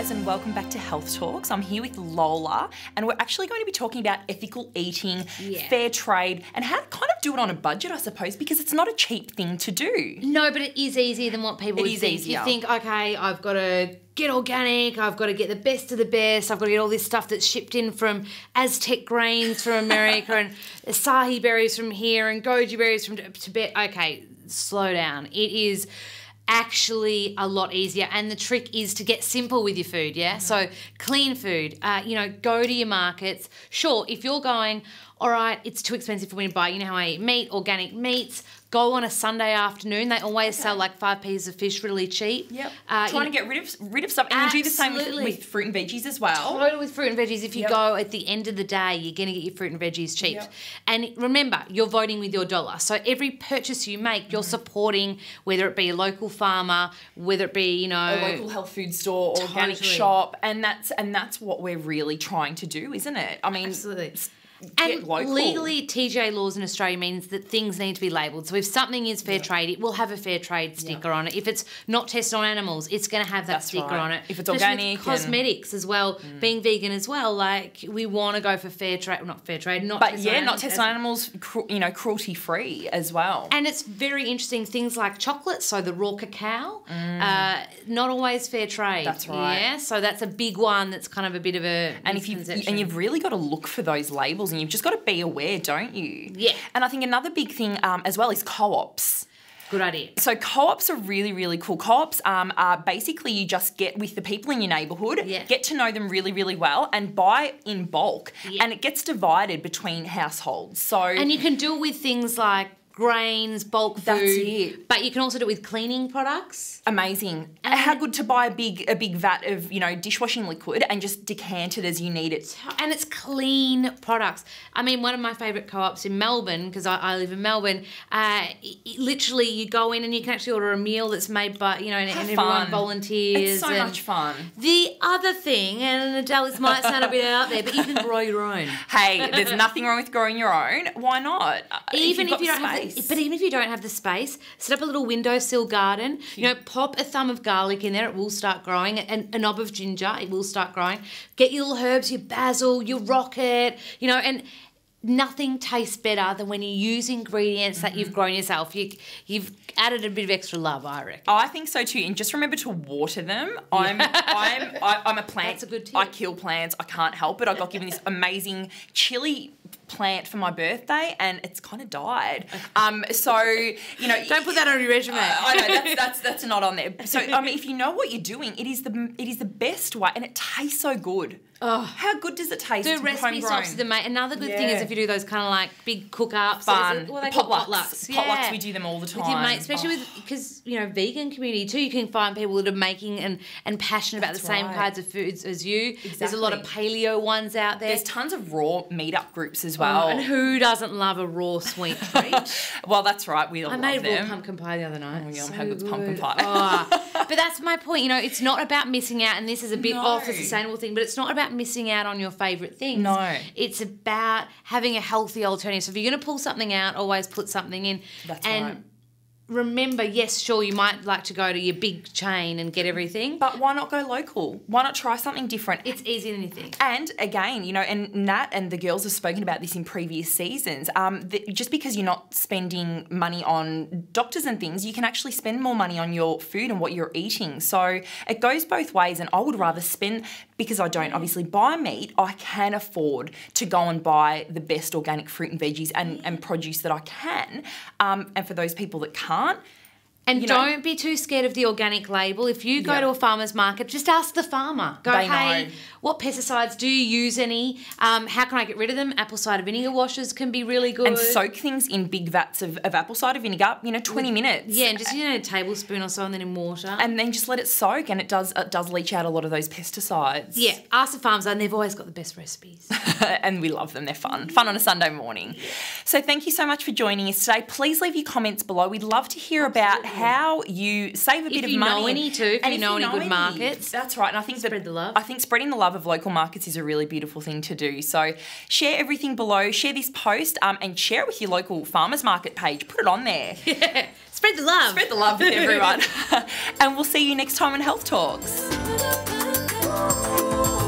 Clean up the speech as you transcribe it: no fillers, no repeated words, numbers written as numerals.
guys, and welcome back to Health Talks. I'm here with Lola, and we're actually going to be talking about ethical eating, fair trade, and how to kind of do it on a budget, I suppose, because it's not a cheap thing to do. No, but it is easier than what people would think. Easier. You think, okay, I've got to get organic, I've got to get the best of the best, I've got to get all this stuff that's shipped in from Aztec grains from America and acai berries from here and goji berries from Tibet. Okay, slow down. It is actually a lot easier, and the trick is to get simple with your food. So clean food, go to your markets. Sure, if you're going, all right, it's too expensive for me to buy, you know how I eat meat, organic meats, go on a Sunday afternoon. They always sell like 5 pieces of fish really cheap. Trying to get rid of something. And you do the same with fruit and veggies as well. Totally with fruit and veggies. If you go at the end of the day, you're going to get your fruit and veggies cheap. And remember, you're voting with your dollar. So every purchase you make, you're supporting, whether it be a local farmer, whether it be, a local health food store, organic shop. And that's what we're really trying to do, isn't it? I mean, absolutely. And legally, TGA laws in Australia means that things need to be labelled. So if something is fair trade, it will have a fair trade sticker on it. If it's not tested on animals, it's going to have that sticker on it. If it's organic. With cosmetics as well, being vegan as well, like we want to go for fair trade, not fair trade, not tested on animals, cruelty-free as well. And it's very interesting, things like chocolate, so the raw cacao, not always fair trade. That's right. Yeah, so that's a big one that's kind of a bit of a misconception. And you've really got to look for those labels, and you've just got to be aware, don't you? Yeah. And I think another big thing as well is co-ops. Good idea. So co-ops are really, really cool. Co-ops are basically you just get with the people in your neighbourhood, get to know them really, really well, and buy in bulk. And it gets divided between households. And you can do it with things like grains, bulk food. That's it. But you can also do it with cleaning products. Amazing. And how good to buy a big vat of, dishwashing liquid and just decant it as you need it. And it's clean products. I mean, one of my favourite co-ops in Melbourne, because I live in Melbourne, literally you go in and you can actually order a meal that's made by, and everyone volunteers. It's so much fun. The other thing, and Adele, this might sound a bit out there, but you can grow your own. Hey, there's nothing wrong with growing your own. Why not? Even if you don't have the space, set up a little windowsill garden. Pop a thumb of garlic in there, it will start growing, and a knob of ginger, it will start growing. Get your little herbs, your basil, your rocket, and nothing tastes better than when you use ingredients that you've grown yourself. You've added a bit of extra love, I reckon. I think so too, and just remember to water them. I'm a plant. That's a good tip. I kill plants. I can't help it. I got given this amazing chili plant for my birthday, and it's kind of died. Don't put that on your resume. I know that's not on there. So I mean, if you know what you're doing, it is the best way, and it tastes so good. Oh, how good does it taste? Do recipe swaps with them, mate. Another good thing is if you do those kind of like big cook-ups. Fun. What they call potlucks. Potlucks, we do them all the time. With your mate, especially because, vegan community too, you can find people that are making and passionate about the same kinds of foods as you. Exactly. There's a lot of paleo ones out there. There's tons of raw meetup groups as well. And who doesn't love a raw sweet treat? Well, that's right. We all love them. I made raw pumpkin pie the other night. Oh, yeah, how good's pumpkin pie? But that's my point. It's not about missing out, and this is a bit off a sustainable thing, but it's not about missing out on your favourite things. No. It's about having a healthy alternative. So if you're going to pull something out, always put something in. That's right. Remember, yes, sure, you might like to go to your big chain and get everything. But why not go local? Why not try something different? It's easier than you think. And again, and Nat and the girls have spoken about this in previous seasons, just because you're not spending money on doctors and things, you can actually spend more money on your food and what you're eating. So it goes both ways, and I would rather spend, because I don't obviously buy meat, I can afford to go and buy the best organic fruit and veggies and produce that I can. And for those people that can't, and don't be too scared of the organic label. If you go to a farmer's market, just ask the farmer. Go, hey, what pesticides do you use any? How can I get rid of them? Apple cider vinegar washes can be really good. And soak things in big vats of apple cider vinegar, 20 minutes. Yeah, and just a tablespoon or so, and then in water. And then just let it soak, and it does leach out a lot of those pesticides. Yeah, ask the farmers, and they've always got the best recipes. And we love them. They're fun. Fun on a Sunday morning. Yeah. So thank you so much for joining us today. Please leave your comments below. We'd love to hear about how you save a bit of money. If you know any too, if you know any good markets. That's right. And I think spread the love. I think spreading the love of local markets is a really beautiful thing to do. So share everything below, share this post, and share it with your local farmers market page. Put it on there. Yeah. Spread the love. Spread the love with everyone. And we'll see you next time on Health Talks. Bye.